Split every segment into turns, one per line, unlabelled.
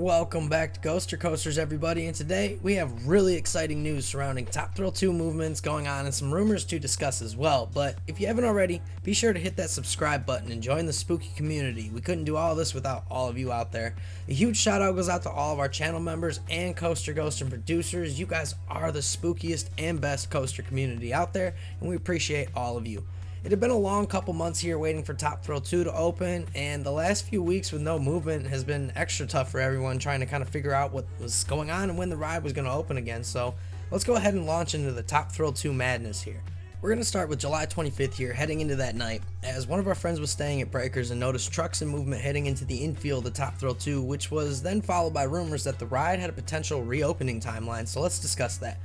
Welcome back to Ghoster Coasters, everybody, and today we have really exciting news surrounding Top Thrill 2 movements going on and some rumors to discuss as well. But if you haven't already, be sure to hit that subscribe button and join the spooky community. We couldn't do all this without all of you out there. A huge shout out goes out to all of our channel members and Coaster Ghost and producers. You guys are the spookiest and best coaster community out there, and we appreciate all of you. It had been a long couple months here waiting for Top Thrill 2 to open, and the last few weeks with no movement has been extra tough for everyone trying to kind of figure out what was going on and when the ride was going to open again. So let's go ahead and launch into the Top Thrill 2 madness here. We're going to start with July 25th here, heading into that night, as one of our friends was staying at Breakers and noticed trucks and movement heading into the infield of Top Thrill 2, which was then followed by rumors that the ride had a potential reopening timeline, so let's discuss that.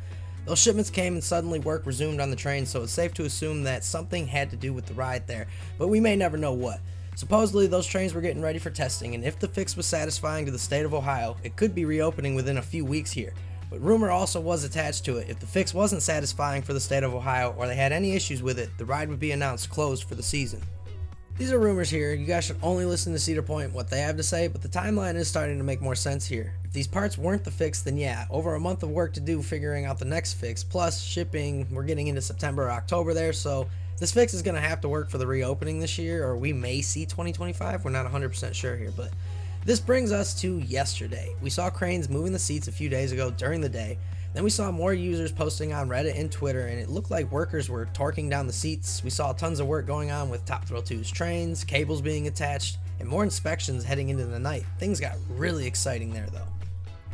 Those shipments came and suddenly work resumed on the train, so it's safe to assume that something had to do with the ride there, but we may never know what. Supposedly those trains were getting ready for testing, and if the fix was satisfying to the state of Ohio, it could be reopening within a few weeks here. But rumor also was attached to it. If the fix wasn't satisfying for the state of Ohio or they had any issues with it, the ride would be announced closed for the season. These are rumors here. You guys should only listen to Cedar Point what they have to say, but the timeline is starting to make more sense here. If these parts weren't the fix, then yeah, over a month of work to do figuring out the next fix, plus shipping. We're getting into September or October there, so this fix is going to have to work for the reopening this year, or we may see 2025. We're not 100% sure here, but this brings us to yesterday. We saw cranes moving the seats a few days ago during the day. Then we saw more users posting on Reddit and Twitter, and it looked like workers were torquing down the seats. We saw tons of work going on with Top Thrill 2's trains, cables being attached, and more inspections heading into the night. Things got really exciting there though.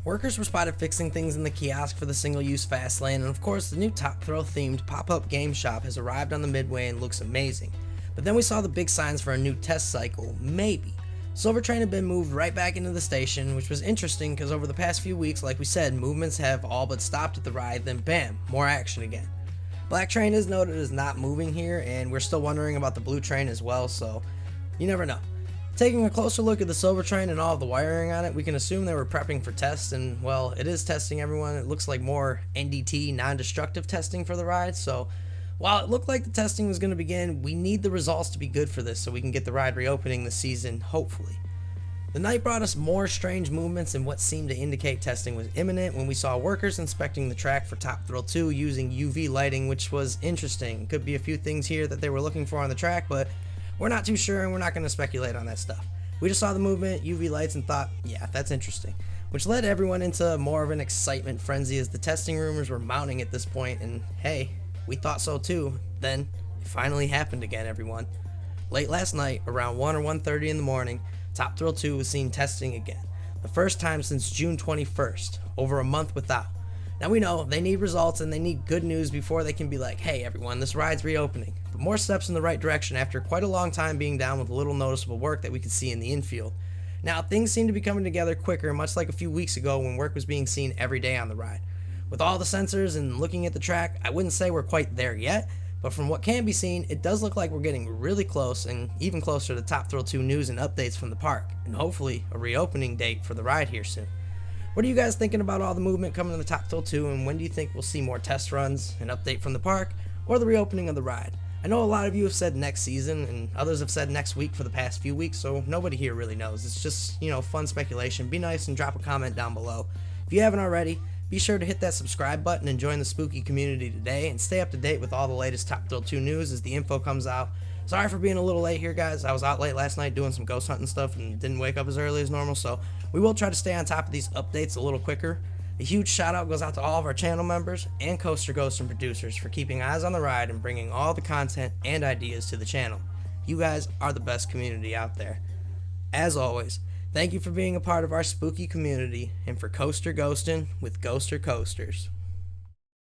Workers were spotted fixing things in the kiosk for the single-use fast lane, and of course the new Top Thrill themed pop-up game shop has arrived on the midway and looks amazing. But then we saw the big signs for a new test cycle, maybe. Silver Train had been moved right back into the station, which was interesting because over the past few weeks, like we said, movements have all but stopped at the ride, then bam, more action again. Black Train is noted as not moving here, and we're still wondering about the Blue Train as well, so you never know. Taking a closer look at the Silver Train and all of the wiring on it, we can assume they were prepping for tests, and well, it is testing everyone. It looks like more NDT, non-destructive testing for the ride, so while it looked like the testing was going to begin, we need the results to be good for this so we can get the ride reopening this season, hopefully. The night brought us more strange movements and what seemed to indicate testing was imminent when we saw workers inspecting the track for Top Thrill 2 using UV lighting, which was interesting. Could be a few things here that they were looking for on the track, but we're not too sure and we're not going to speculate on that stuff. We just saw the movement, UV lights, and thought, yeah, that's interesting. Which led everyone into more of an excitement frenzy as the testing rumors were mounting at this point, and hey, we thought so too. Then it finally happened again, everyone. Late last night, around 1 or 1:30 in the morning, Top Thrill 2 was seen testing again. The first time since June 21st, over a month without. Now we know they need results and they need good news before they can be like, hey everyone, this ride's reopening. But more steps in the right direction after quite a long time being down with little noticeable work that we could see in the infield. Now things seem to be coming together quicker, much like a few weeks ago when work was being seen every day on the ride. With all the sensors and looking at the track, I wouldn't say we're quite there yet, but from what can be seen, it does look like we're getting really close and even closer to Top Thrill 2 news and updates from the park, and hopefully a reopening date for the ride here soon. What are you guys thinking about all the movement coming to the Top Thrill 2, and when do you think we'll see more test runs, an update from the park, or the reopening of the ride? I know a lot of you have said next season, and others have said next week for the past few weeks, so nobody here really knows. It's just, fun speculation. Be nice and drop a comment down below. If you haven't already, be sure to hit that subscribe button and join the spooky community today and stay up to date with all the latest Top Thrill 2 news as the info comes out. Sorry for being a little late here, guys. I was out late last night doing some ghost hunting stuff and didn't wake up as early as normal, so we will try to stay on top of these updates a little quicker. A huge shout out goes out to all of our channel members and Coaster Ghosts and producers for keeping eyes on the ride and bringing all the content and ideas to the channel. You guys are the best community out there. As always, thank you for being a part of our spooky community and for coaster ghosting with Ghoster Coasters.